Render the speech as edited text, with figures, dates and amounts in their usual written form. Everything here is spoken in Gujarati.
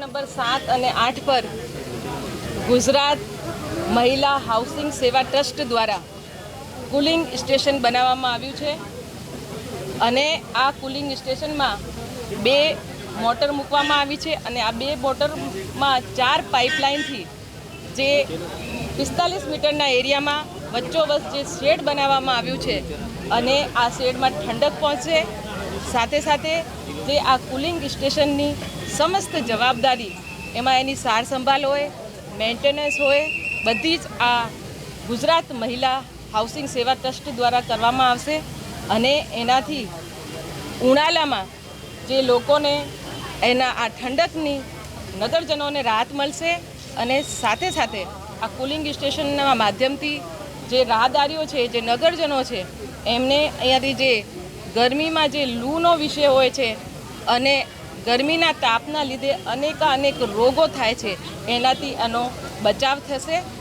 નંબર 7 અને 8 પર ગુજરાત મહિલા હાઉસિંગ સેવા ટ્રસ્ટ દ્વારા કુલિંગ સ્ટેશન બનાવવામાં આવ્યું છે અને આ કુલિંગ સ્ટેશનમાં 2 મોટર મૂકવામાં આવી છે અને આ 2 મોટરમાં 4 પાઇપલાઇનથી જે 45 મીટરના એરિયામાં વચ્ચોવચ્ચ જે શેડ બનાવવામાં આવ્યું છે અને આ શેડમાં ઠંડક પહોંચે, સાથે સાથે જે આ કુલિંગ સ્ટેશનની સમસ્ત જવાબદારી એમાં એની સાર સંભાળ હોય, મેન્ટેનન્સ હોય, બધી જ આ ગુજરાત મહિલા હાઉસિંગ સેવા ટ્રસ્ટ દ્વારા કરવામાં આવશે અને એનાથી ઉનાળામાં જે લોકોને એના આ ઠંડકની નગરજનોને રાહત મળશે અને સાથે સાથે આ કુલિંગ સ્ટેશનના માધ્યમથી જે રાહદારીઓ છે, જે નગરજનો છે, એમને અહીંયાથી જે ગરમીમાં જે લૂનો વિષય હોય છે અને ગરમીના તાપના લીધે અનેક રોગો થાય છે, એનાથી આનો બચાવ થશે।